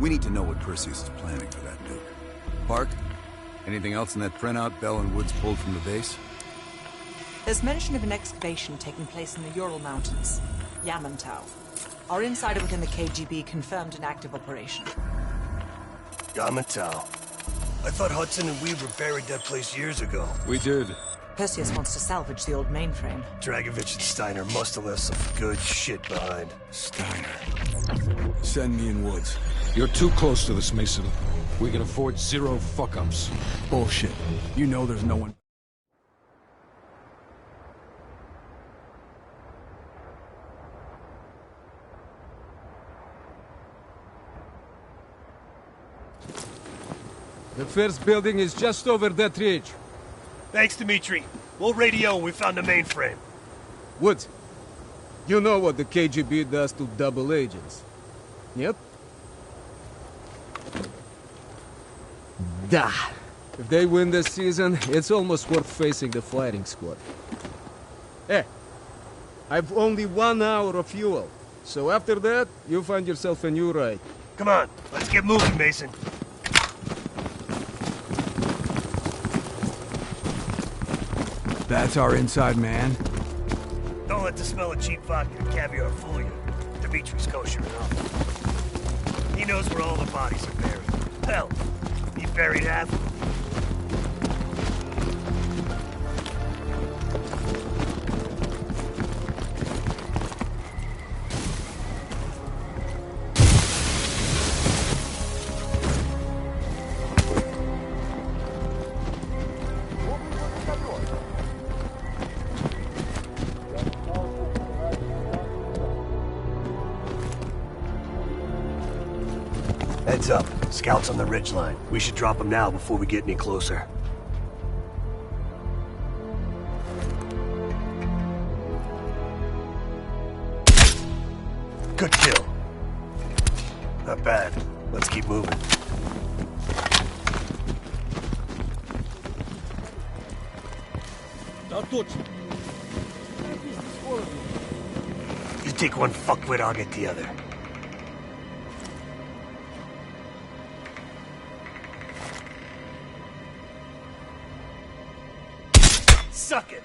We need to know what Perseus is planning for that nuke. Park? Anything else in that printout Bell and Woods pulled from the base? There's mention of an excavation taking place in the Ural Mountains, Yamantau. Our insider within the KGB confirmed an active operation. Yamantau. I thought Hudson and Weaver buried that place years ago. We did. Perseus wants to salvage the old mainframe. Dragovich and Steiner must have left some good shit behind. Steiner. Send me in Woods. You're too close to this, Mason. We can afford zero fuck-ups. Bullshit. You know there's no one... The first building is just over that ridge. Thanks, Dmitri. We'll radio when we found the mainframe. Woods, you know what the KGB does to double agents. Yep. Da. If they win this season, it's almost worth facing the fighting squad. Hey, I've only 1 hour of fuel. So after that, you find yourself a new ride. Come on, let's get moving, Mason. That's our inside man? Don't let the smell of cheap vodka and caviar fool you. Dimitri's kosher enough. He knows where all the bodies are buried. Hell, he buried half of them. Heads up. Scouts on the ridgeline. We should drop them now before we get any closer. Good kill. Not bad. Let's keep moving. You take one fuckwit, I'll get the other. Suck it!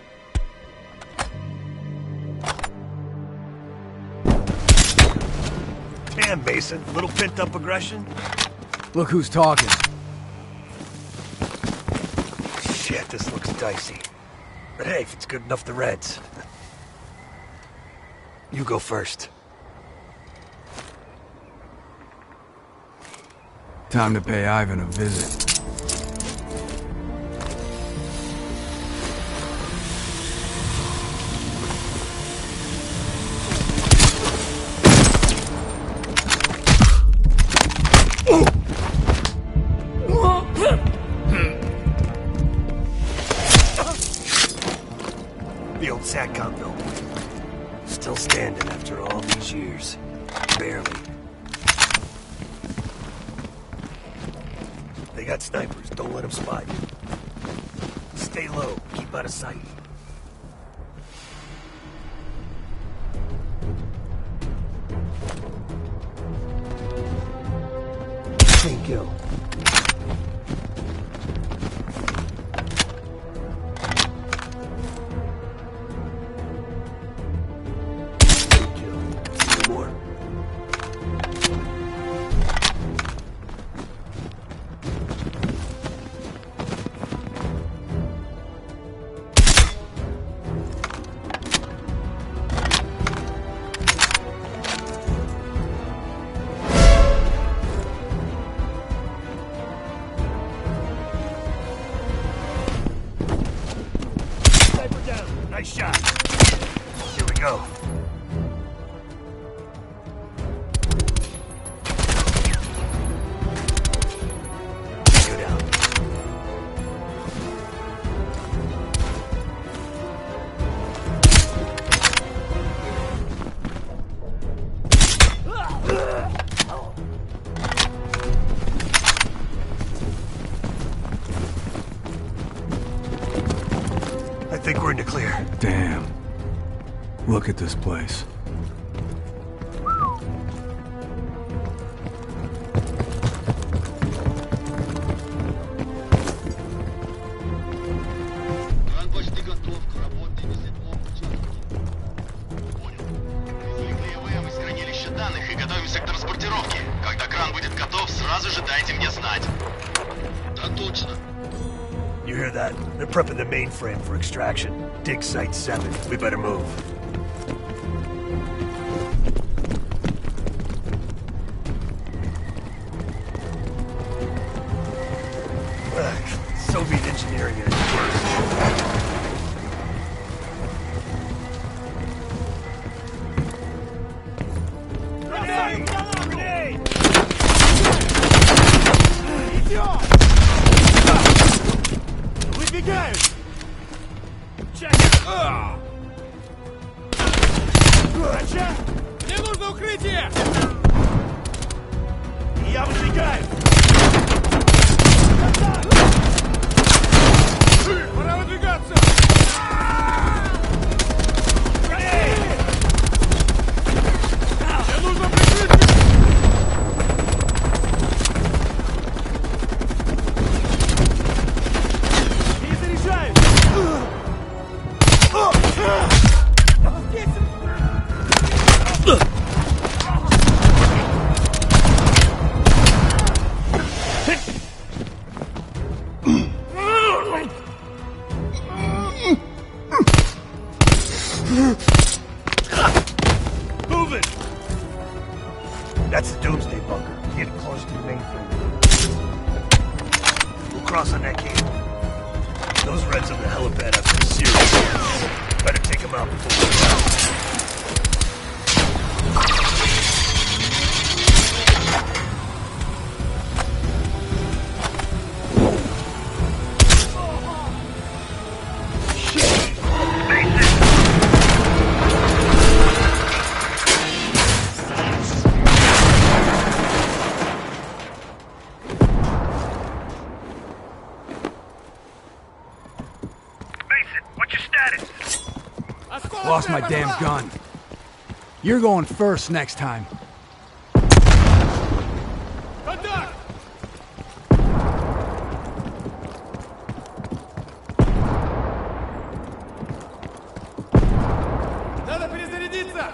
Damn, Mason. A little pent-up aggression? Look who's talking. Shit, this looks dicey. But hey, if it's good enough, the Reds. You go first. Time to pay Ivan a visit. The old SATCOM building. Still standing after all these years. Barely. They got snipers. Don't let them spot you. Stay low. Keep out of sight. Clean kill. Nice shot. Here we go. Go down. I think we're in the clear. Damn. Look at this place. сразу же дайте мне знать. Да точно. You hear that? They're prepping the mainframe for extraction. Dig Site 7. We better move. Soviet engineering at its worst. Выдвигаюсь! Мне нужно укрытие! Я выдвигаюсь! Пора выдвигаться! Мне нужно прикрытие! Перезаряжаюсь! Moving! That's the Doomsday bunker. Getting close to the mainframe. We'll cross on that cable. Those Reds on the helipad have some serious guns. Better take them out before we go. Lost my damn gun. You're going first next time. Контакт! Надо перезарядиться!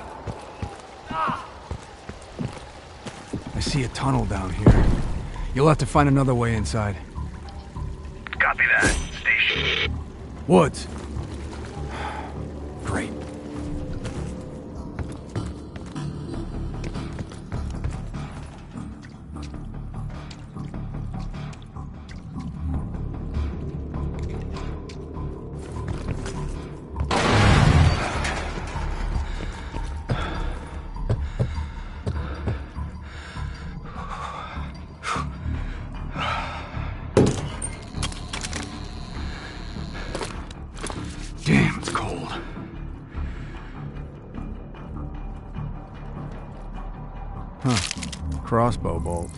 I see a tunnel down here. You'll have to find another way inside. Copy that. Station. Woods. Great. Damn, it's cold. Huh. Crossbow bolt.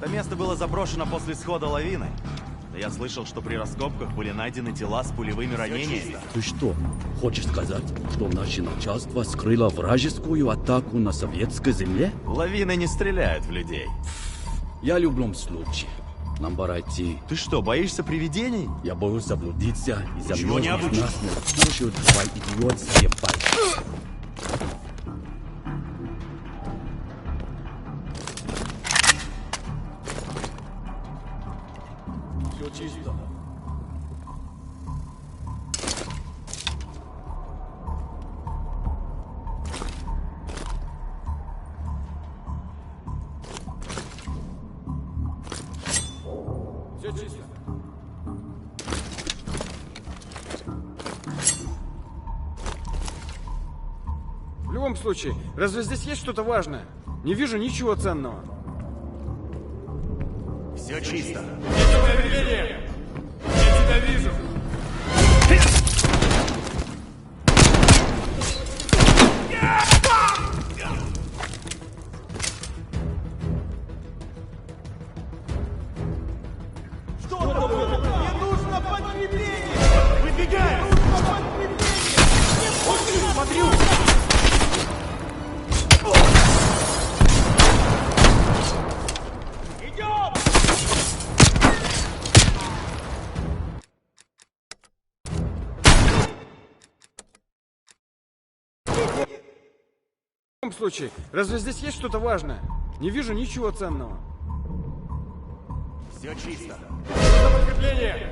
Это место было заброшено после схода лавины. Да я слышал, что при раскопках были найдены тела с пулевыми ранениями. Ты что, хочешь сказать, что наше начальство скрыло вражескую атаку на советской земле? Лавины не стреляют в людей. Я в любом случае. Нам пора идти. Ты что, боишься привидений? Я боюсь заблудиться и Ничего не замерзнуть обычно. насмерть. Слушают твои идиотские пальцы. Все чисто. Все чисто. В любом случае, разве здесь есть что-то важное? Не вижу ничего ценного. Все чисто. Я тебя вижу. В любом случае, разве здесь есть что-то важное? Не вижу ничего ценного. Все чисто. Подкрепление!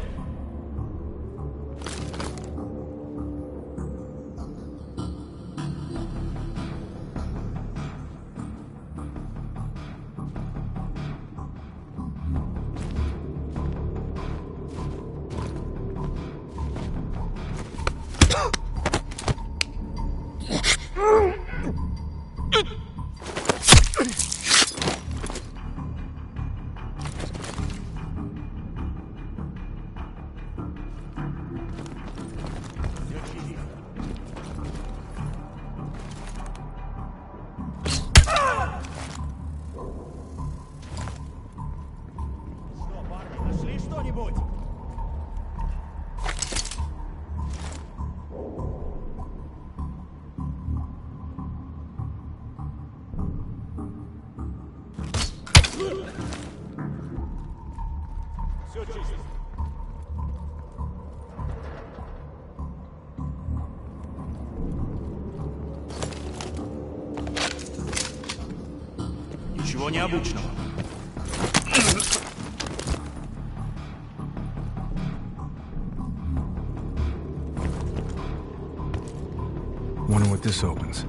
Нашли что-нибудь? Все чисто. Ничего необычного. Wonder what this opens.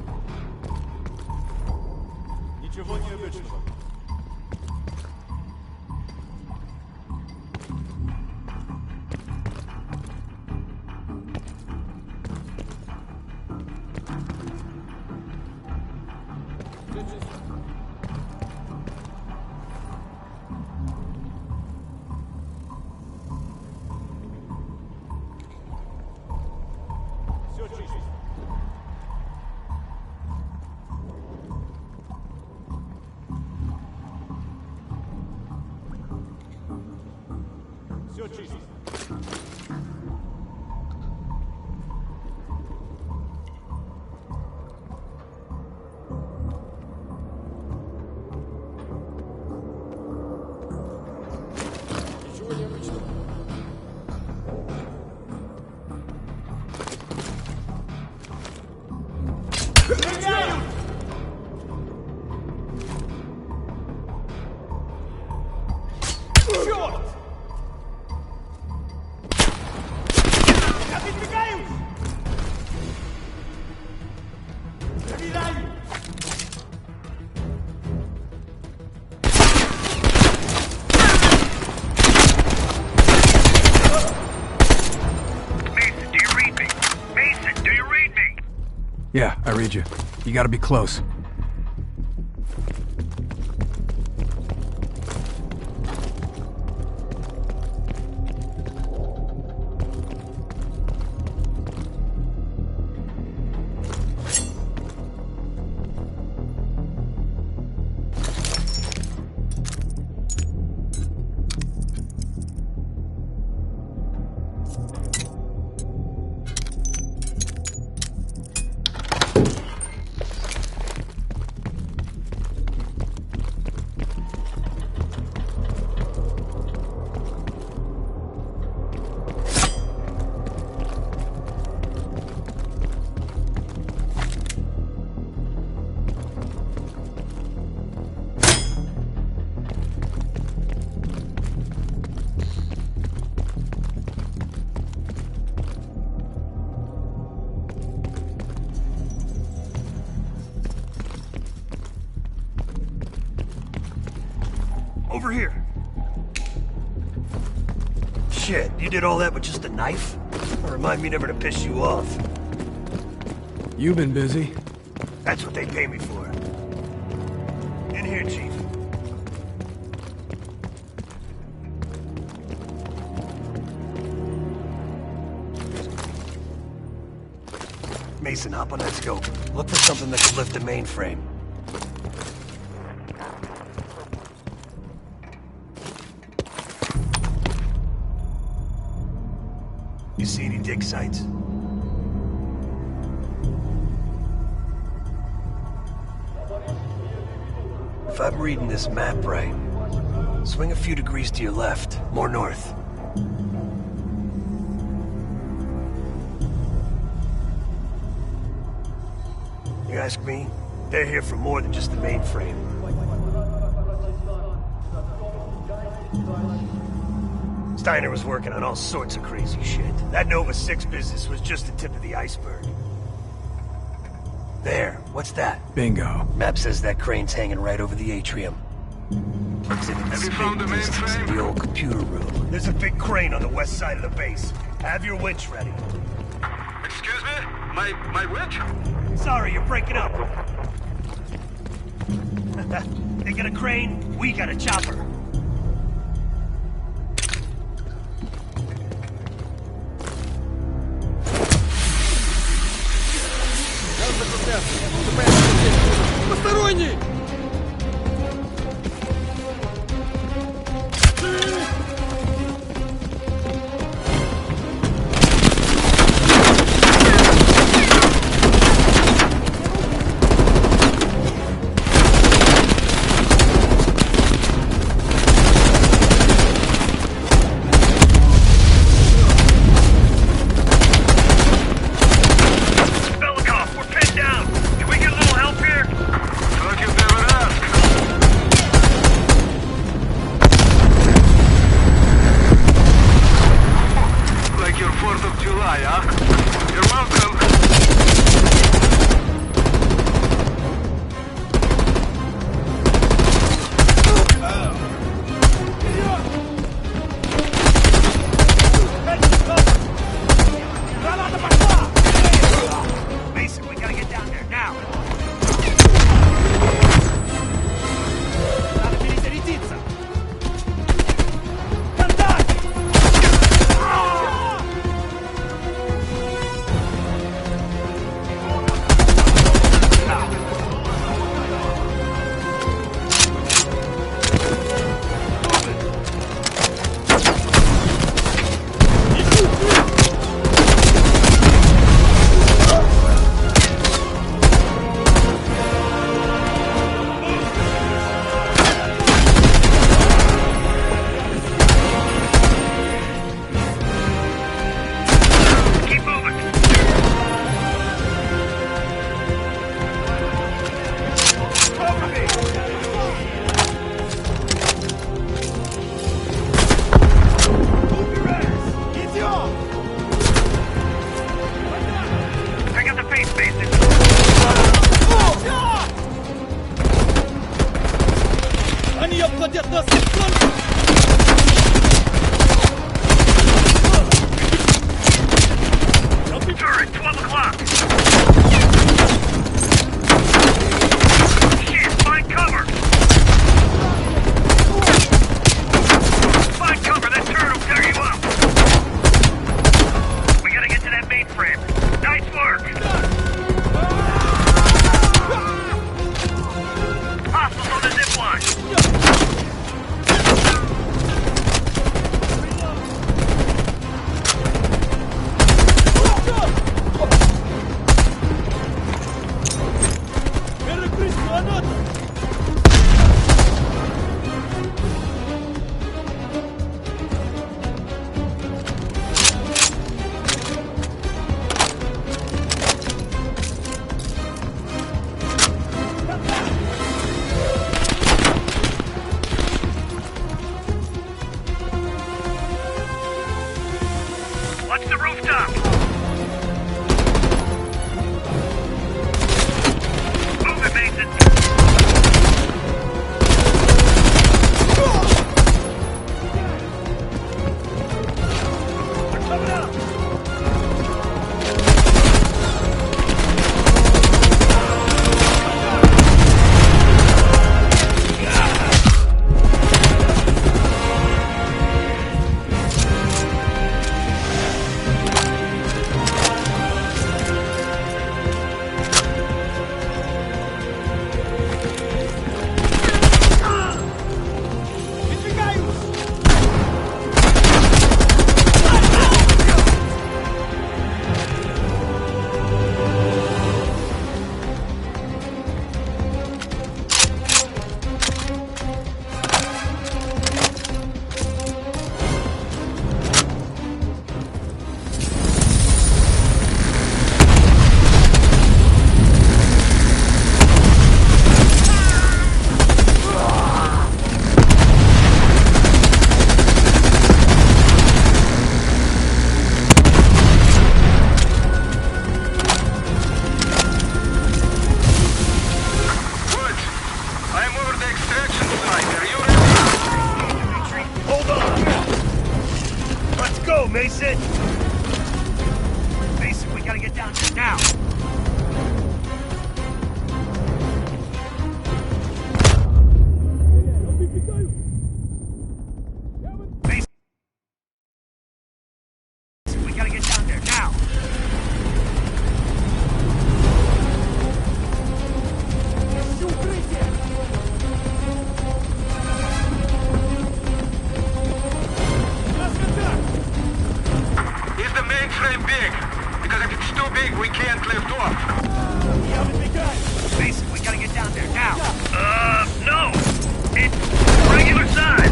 Ничего необычного. Все чисто. Все чисто. Ничего необычного. Mason, do you read me? Mason, do you read me? Yeah, I read you. You gotta be close. Over here. Shit, you did all that with just a knife? Remind me never to piss you off. You've been busy. That's what they pay me for. In here, Chief. Mason, hop on that scope. Look for something that can lift the mainframe. You see any dig sites? If I'm reading this map right, swing a few degrees to your left, more north. You ask me, They're here for more than just the mainframe. Steiner was working on all sorts of crazy shit. That Nova 6 business was just the tip of the iceberg. There, what's that? Bingo. Map says that crane's hanging right over the atrium. Exhibit the spin distance in the old computer room. There's a big crane on the west side of the base. Have your winch ready. Excuse me? My winch? Sorry, you're breaking up. They got a crane, we got a chopper. Посторонний! Belikov, we're pinned down. Can we get a little help here? Как я gotta get down there now! Basic, we gotta get down there now! Is the mainframe big? Because if it's too big, we can't lift off. Basic, we gotta get down there now! No! It's regular size!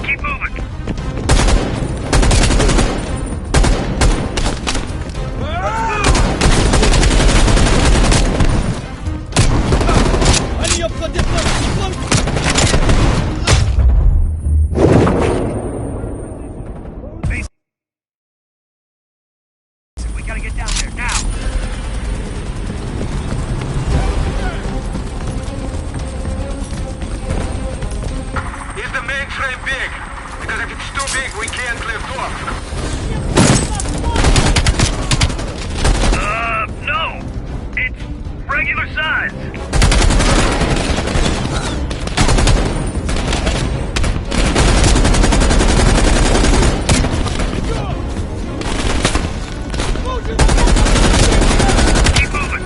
Keep moving! Basic, we gotta get down there now! Is the mainframe big? Because if it's too big, we can't lift off. No! It's regular size! Keep moving!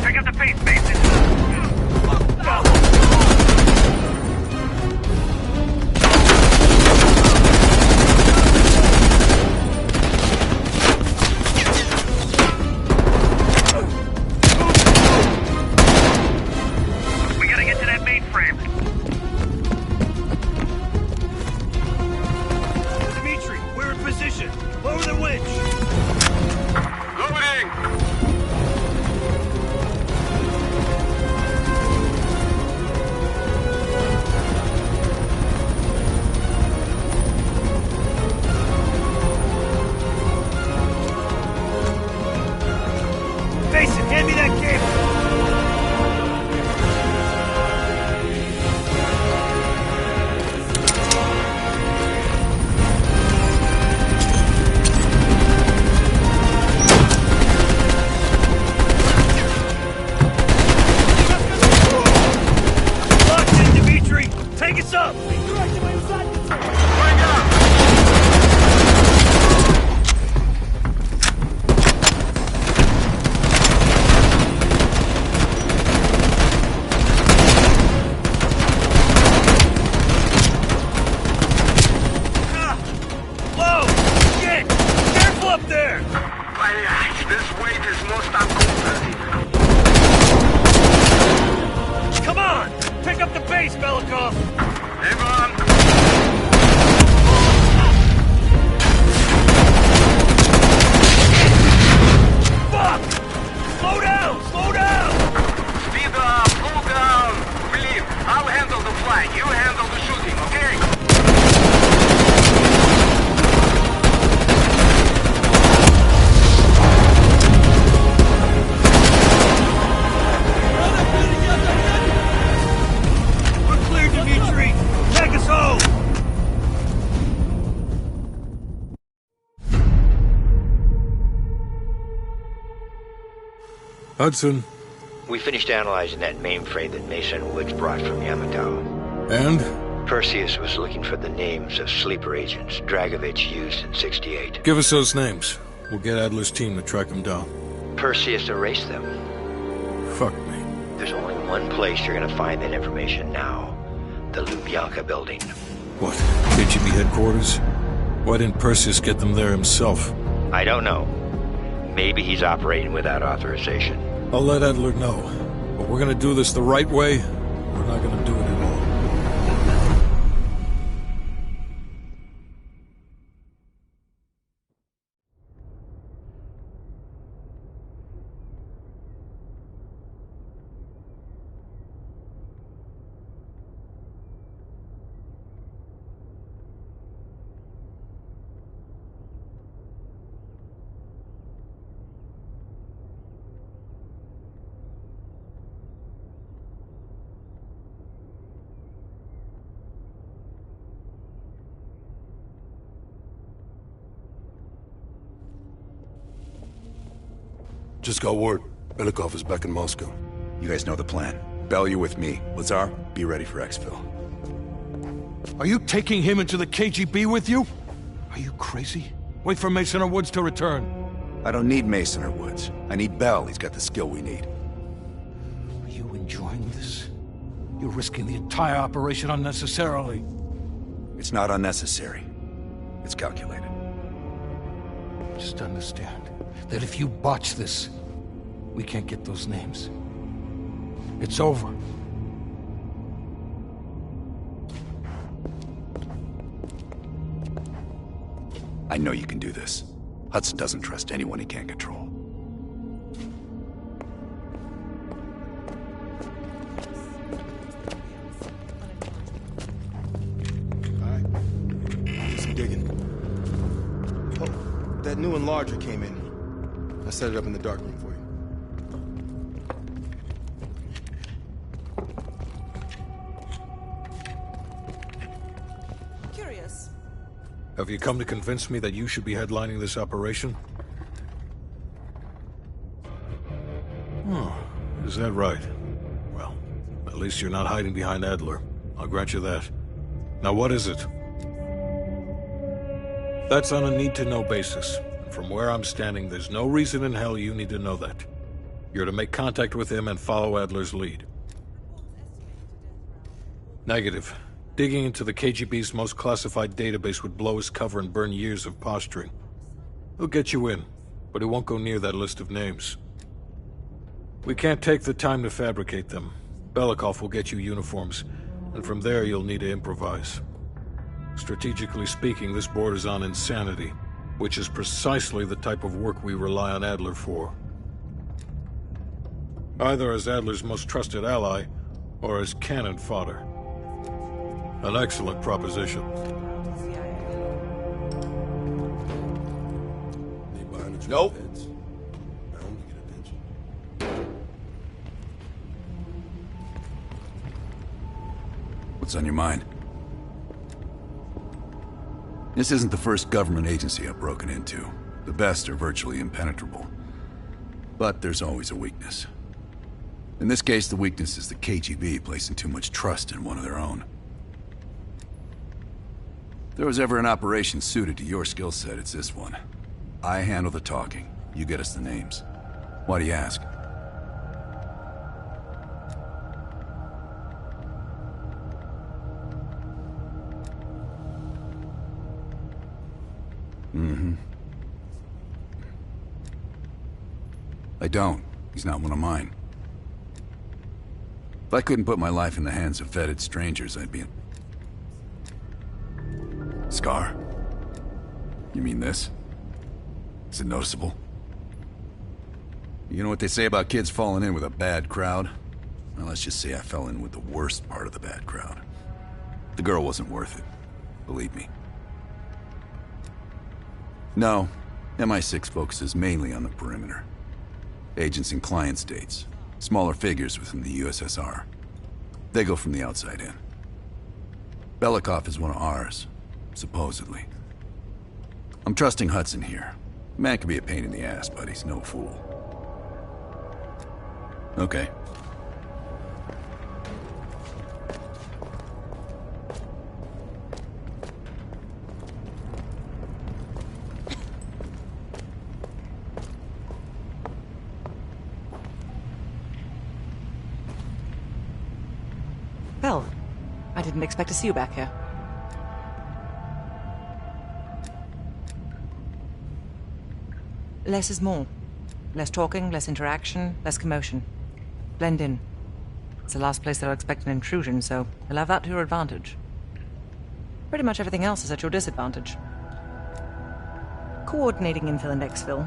Pick up the pace, Mason! We gotta get to that mainframe. Dimitri, we're in position. Lower the winch. Loading! Mason, hand me that cable. Locked in, Dimitri. Take us up. Bring up! Whoa! Shit! Careful up there! This weight is most uncomfortable. Come on! Pick up the pace, Belikov! Hang on. Fuck! Slow down! Slow down! Speed up, pull down. Believe, I'll handle the flying. You handle the shooting, okay? We're clear, Dimitri! Take us home! Hudson. We finished analyzing that mainframe that Mason Woods brought from Yamato. And? Perseus was looking for the names of sleeper agents Dragovich used in 68. Give us those names. We'll get Adler's team to track them down. Perseus erased them. Fuck me. There's only one place you're gonna find that information now. The Lubyanka building. What? KGB headquarters? Why didn't Perseus get them there himself? I don't know. Maybe he's operating without authorization. I'll let Adler know. But we're gonna do this the right way. We're not gonna do it at all. Just got word. Belikov is back in Moscow. You guys know the plan. Bell, you're with me. Lazar, be ready for exfil. Are you taking him into the KGB with you? Are you crazy? Wait for Mason or Woods to return. I don't need Mason or Woods. I need Bell. He's got the skill we need. Are you enjoying this? You're risking the entire operation unnecessarily. It's not unnecessary. It's calculated. Just understand that if you botch this, we can't get those names. It's over. I know you can do this. Hudson doesn't trust anyone he can't control. Alright. Do some digging. Oh, that new enlarger came in. I set it up in the darkroom for you. Curious. Have you come to convince me that you should be headlining this operation? Oh, is that right? Well, at least you're not hiding behind Adler. I'll grant you that. Now what is it? That's on a need-to-know basis. From where I'm standing, there's no reason in hell you need to know that. You're to make contact with him and follow Adler's lead. Negative. Digging into the KGB's most classified database would blow his cover and burn years of posturing. He'll get you in, but he won't go near that list of names. We can't take the time to fabricate them. Belikov will get you uniforms, and from there you'll need to improvise. Strategically speaking, this borders on insanity, which is precisely the type of work we rely on Adler for. Either as Adler's most trusted ally, or as cannon fodder. An excellent proposition. Nope. What's on your mind? This isn't the first government agency I've broken into. The best are virtually impenetrable. But there's always a weakness. In this case, the weakness is the KGB placing too much trust in one of their own. If there was ever an operation suited to your skill set, it's this one. I handle the talking. You get us the names. Why do you ask? Mm-hmm. I don't. He's not one of mine. If I couldn't put my life in the hands of vetted strangers, I'd be in... Scar? You mean this? Is it noticeable? You know what they say about kids falling in with a bad crowd? Well, let's just say I fell in with the worst part of the bad crowd. The girl wasn't worth it. Believe me. No, MI6 focuses mainly on the perimeter. Agents in client states. Smaller figures within the USSR. They go from the outside in. Belikov is one of ours. Supposedly. I'm trusting Hudson here. The man can be a pain in the ass, but he's no fool. Okay. Bell, I didn't expect to see you back here. Less is more. Less talking, less interaction, less commotion. Blend in. It's the last place they'll expect an intrusion, so you'll have that to your advantage. Pretty much everything else is at your disadvantage. Coordinating infill and exfil.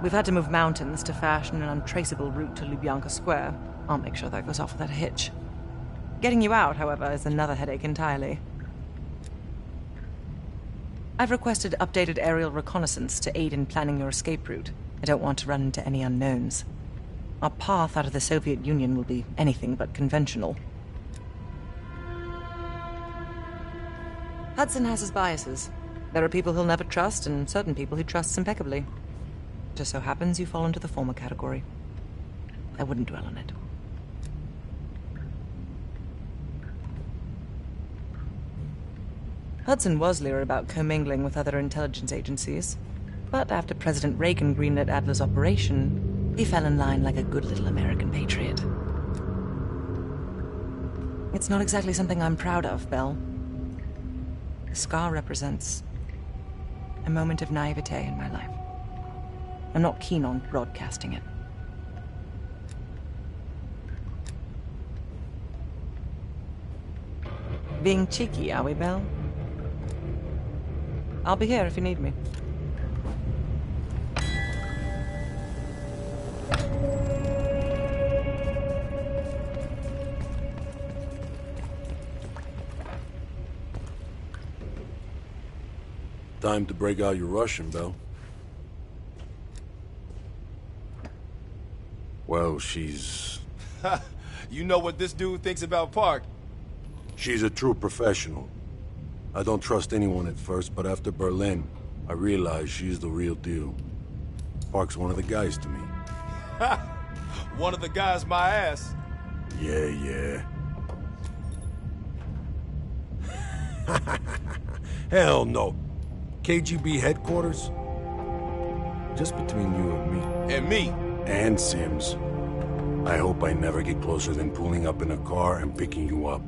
We've had to move mountains to fashion an untraceable route to Lubyanka Square. I'll make sure that goes off without a hitch. Getting you out, however, is another headache entirely. I've requested updated aerial reconnaissance to aid in planning your escape route. I don't want to run into any unknowns. Our path out of the Soviet Union will be anything but conventional. Hudson has his biases. There are people he'll never trust, and certain people he trusts impeccably. Just so happens you fall into the former category. I wouldn't dwell on it. Hudson was leery about commingling with other intelligence agencies, but after President Reagan greenlit Adler's operation, he fell in line like a good little American patriot. It's not exactly something I'm proud of, Bell. The scar represents a moment of naivete in my life. I'm not keen on broadcasting it. Being cheeky, are we, Bell? I'll be here if you need me. Time to break out your Russian, Bell. Well, she's... You know what this dude thinks about Park? She's a true professional. I don't trust anyone at first, but after Berlin, I realized she's the real deal. Park's one of the guys to me. One of the guys, my ass. Yeah. Hell no. KGB headquarters? Just between you and me. And me. And Sims. I hope I never get closer than pulling up in a car and picking you up.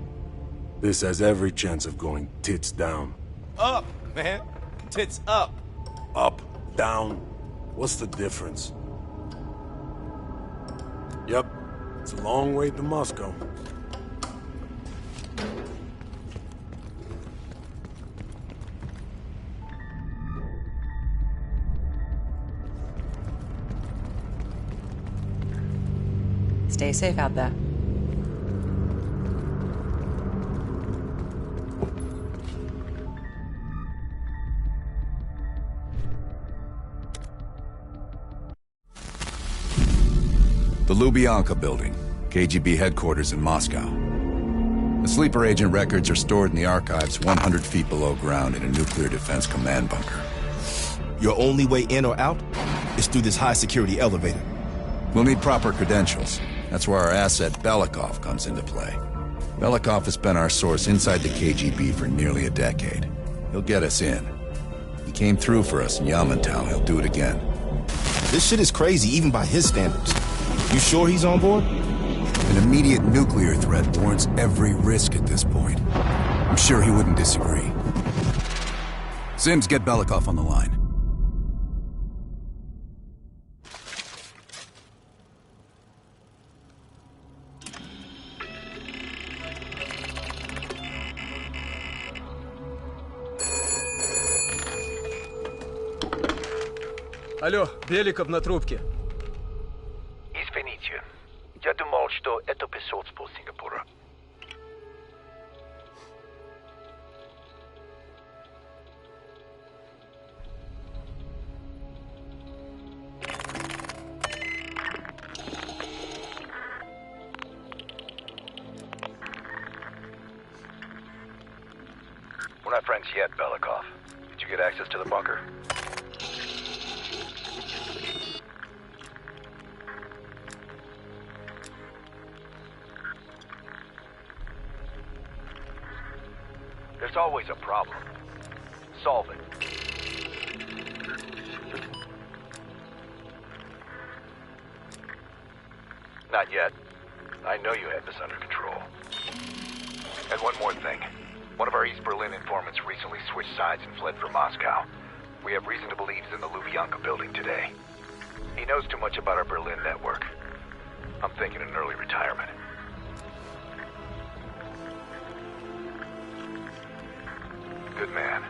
This has every chance of going tits down. Up, man. Tits up. Up, down. What's the difference? Yep. It's a long way to Moscow. Stay safe out there. The Lubyanka Building, KGB headquarters in Moscow. The sleeper agent records are stored in the archives 100 feet below ground in a nuclear defense command bunker. Your only way in or out is through this high-security elevator. We'll need proper credentials. That's where our asset Belikov comes into play. Belikov has been our source inside the KGB for nearly a decade. He'll get us in. He came through for us in Yamantau. He'll do it again. This shit is crazy, even by his standards. You sure he's on board? An immediate nuclear threat warrants every risk at this point. I'm sure he wouldn't disagree. Sims, get Belikov on the line. Алло, Беликов на трубке. Извините, я думал, что это посольство Сингапура. We're not friends yet, Belikov. Did you get access to the bunker? There's always a problem. Solve it. Not yet. I know you have this under control. And one more thing. One of our East Berlin informants recently switched sides and fled for Moscow. We have reason to believe he's in the Lubyanka building today. He knows too much about our Berlin network. I'm thinking an early retirement. Good man.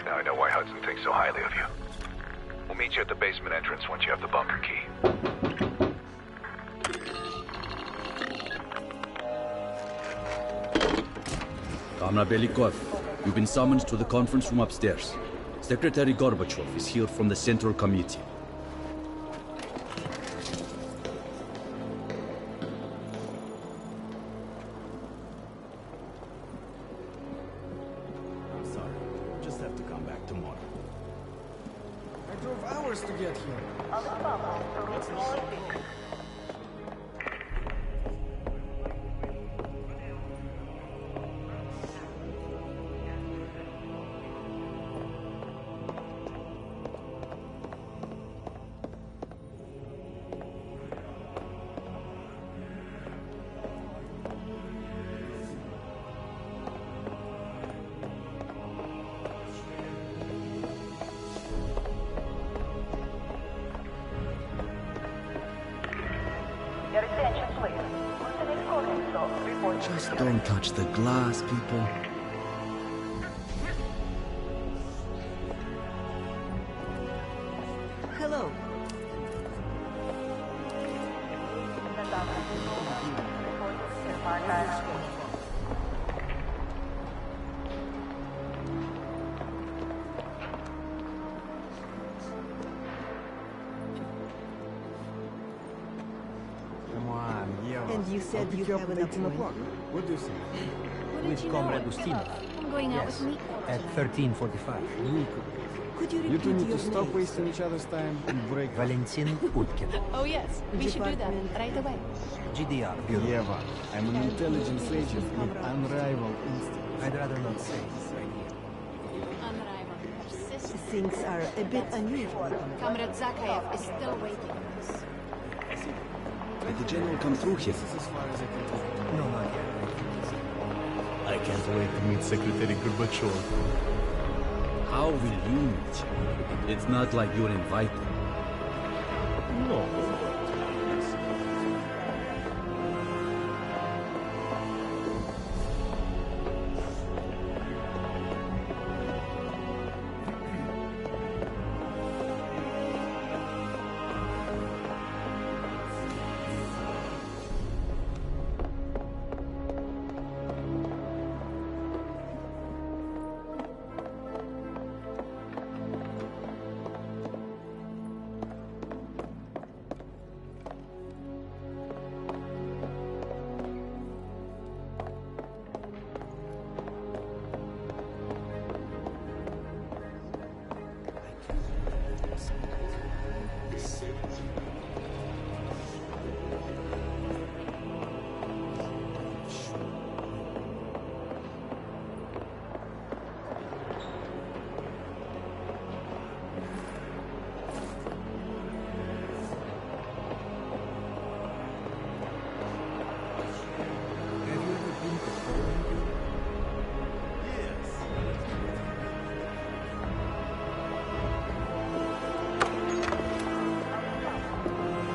Now I know why Hudson thinks so highly of you. We'll meet you at the basement entrance once you have the bunker key. Comrade Belikov, you've been summoned to the conference room upstairs. Secretary Gorbachev is here from the Central Committee. hours to get here. Your attention, please. Lieutenant Corningso reporting. Just don't touch the glass, people. Hello. Come on, Yeva. And you said I'll you pick you up have at an 18 o'clock. appointment? What do you say? With Comrade Ustinov. I'm going out Yes. with Nico. At 13:45. Could you You repeat two need your to stop names? wasting each other's time and break. Valentin Utkin. Oh yes, we should do that Department. right away. GDR Bureau. Yeva, I'm an intelligence agent with unrivaled instincts. I'd rather not say this right here. Unrivaled, persistent. Things are a bit unusual. Comrade Zakayev is still waiting for us. Did the general come through here? This is as far as I can tell. No, not yet. I can't wait to meet Secretary Gorbachev. How will you meet him? It's not like you're invited. No.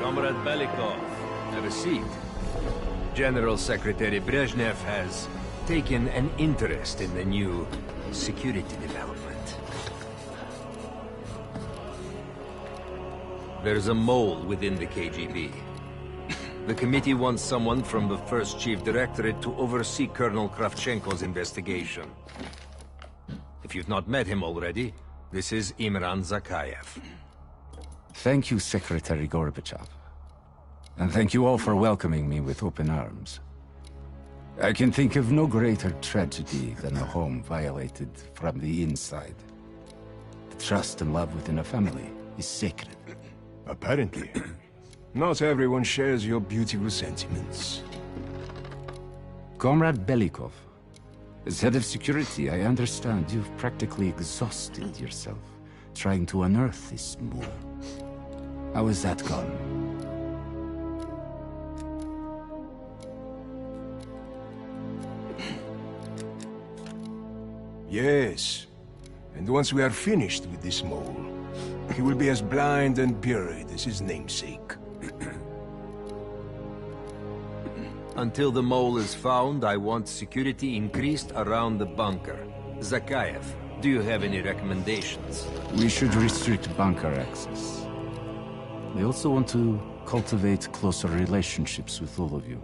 Comrade Belikov, have a seat. General Secretary Brezhnev has taken an interest in the new security development. There's a mole within the KGB. The committee wants someone from the first Chief Directorate to oversee Colonel Kravchenko's investigation. If you've not met him already, this is Imran Zakayev. Thank you, Secretary Gorbachev. And thank you all for welcoming me with open arms. I can think of no greater tragedy than a home violated from the inside. The trust and love within a family is sacred. Apparently. Not everyone shares your beautiful sentiments. Comrade Belikov, as head of security, I understand you've practically exhausted yourself trying to unearth this mole. How has that gone? Yes. And once we are finished with this mole, he will be as blind and buried as his namesake. Until the mole is found, I want security increased around the bunker. Zakayev, do you have any recommendations? We should restrict bunker access. I also want to cultivate closer relationships with all of you.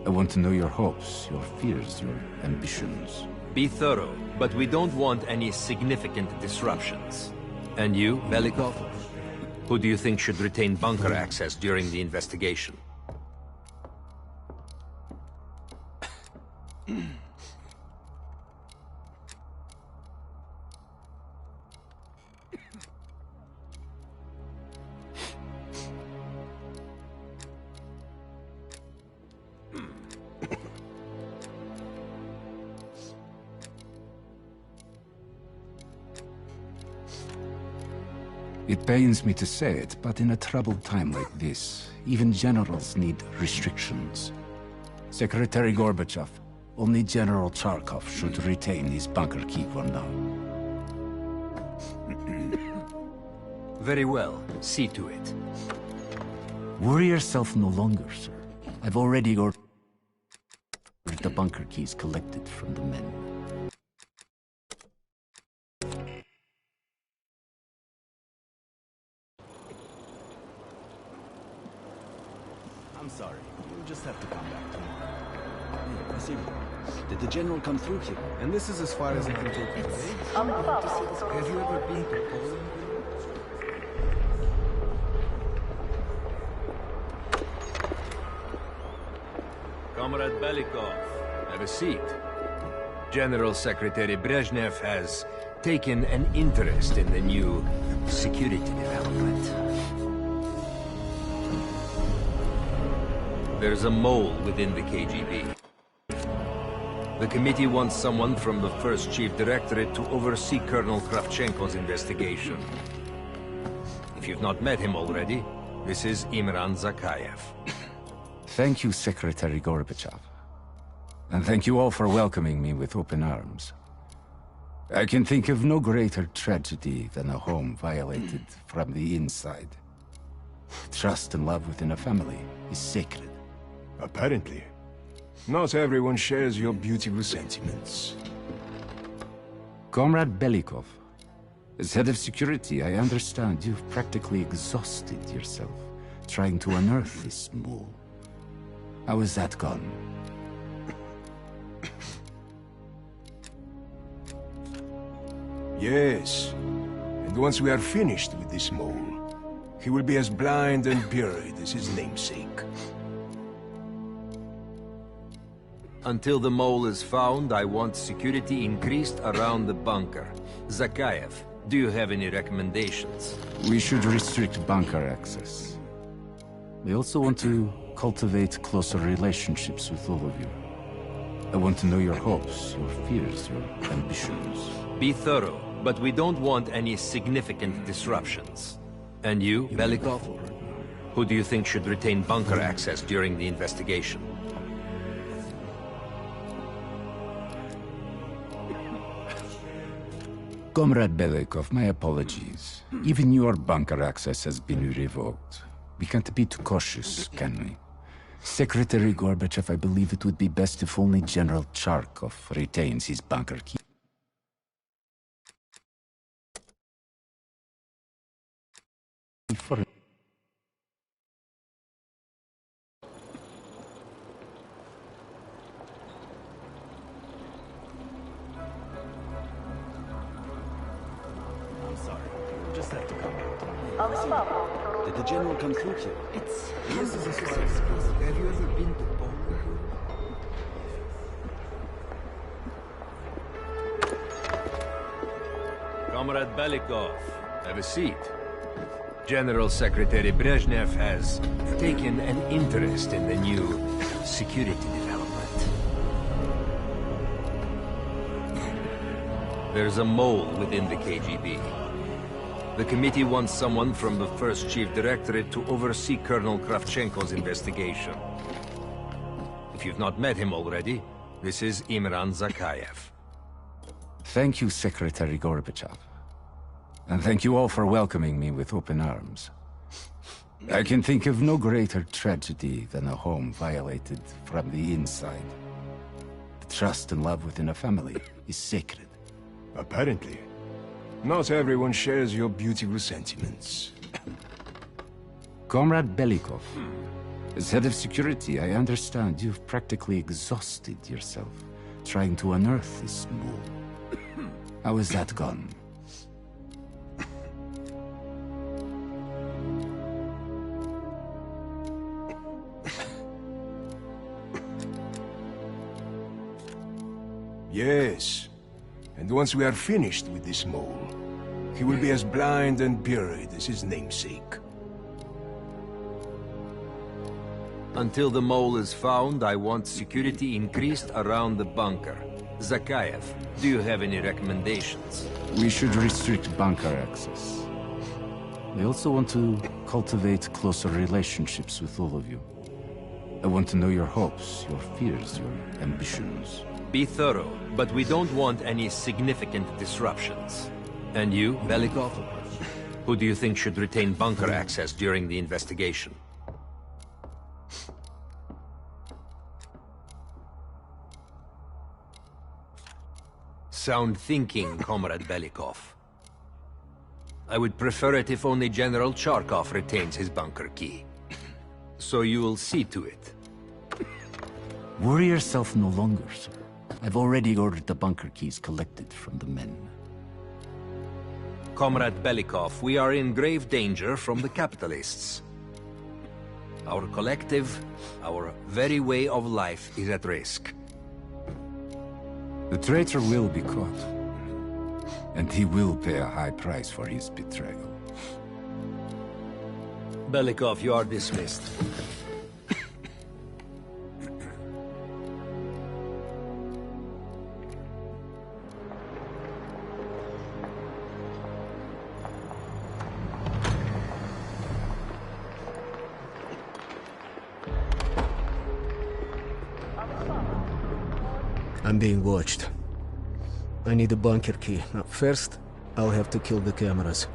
I want to know your hopes, your fears, your ambitions. Be thorough, but we don't want any significant disruptions. And you, Belikov? Who do you think should retain bunker access during the investigation? It pains me to say it, but in a troubled time like this, even generals need restrictions. Secretary Gorbachev, only General Charkov should retain his bunker key for now. Very well. See to it. Worry yourself no longer, sir. I've already ordered the bunker keys collected from the men. I'm sorry. You'll just have to come back tomorrow. Vassili, did the general come through here? And this is as far as I can take you. Have you ever been to Poland? Comrade Belikov, have a seat. General Secretary Brezhnev has taken an interest in the new security development. There's a mole within the KGB. The committee wants someone from the First Chief Directorate to oversee Colonel Kravchenko's investigation. If you've not met him already, this is Imran Zakayev. Thank you, Secretary Gorbachev. And thank you all for welcoming me with open arms. I can think of no greater tragedy than a home violated from the inside. Trust and love within a family is sacred. Apparently. Not everyone shares your beautiful sentiments. Comrade Belikov, as head of security, I understand you've practically exhausted yourself trying to unearth this mole. How has that gone? Yes. And once we are finished with this mole, he will be as blind and buried as his namesake. Until the mole is found, I want security increased around the bunker. Zakayev, do you have any recommendations? We should restrict bunker access. We also want to cultivate closer relationships with all of you. I want to know your hopes, your fears, your ambitions. Be thorough, but we don't want any significant disruptions. And you, Belikov? Who do you think should retain bunker access during the investigation? Comrade Belikov, my apologies. Even your bunker access has been revoked. We can't be too cautious, can we? Secretary Gorbachev, I believe it would be best if only General Charkov retains his bunker key. I'm sorry. You'll just have to come back tomorrow. Did the general come through here? This is as far as possible. Have you ever been to Poland? Comrade Belikov, have a seat. General Secretary Brezhnev has taken an interest in the new security development. There's a mole within the KGB. The committee wants someone from the First Chief Directorate to oversee Colonel Kravchenko's investigation. If you've not met him already, this is Imran Zakayev. Thank you, Secretary Gorbachev. And thank you all for welcoming me with open arms. I can think of no greater tragedy than a home violated from the inside. The trust and love within a family is sacred. Apparently. Not everyone shares your beautiful sentiments. Comrade Belikov, as head of security, I understand you've practically exhausted yourself trying to unearth this mole. How has that gone? Yes. And once we are finished with this mole, he will be as blind and buried as his namesake. Until the mole is found, I want security increased around the bunker. Zakayev, do you have any recommendations? We should restrict bunker access. I also want to cultivate closer relationships with all of you. I want to know your hopes, your fears, your ambitions. Be thorough, but we don't want any significant disruptions. And you, Belikov? Who do you think should retain bunker access during the investigation? Sound thinking, Comrade Belikov. I would prefer it if only General Charkov retains his bunker key. So you will see to it. Worry yourself no longer, sir. I've already ordered the bunker keys collected from the men. Comrade Belikov, we are in grave danger from the capitalists. Our collective, our very way of life is at risk. The traitor will be caught. And he will pay a high price for his betrayal. Belikov, you are dismissed. I'm being watched. I need a bunker key. Now, first, I'll have to kill the cameras.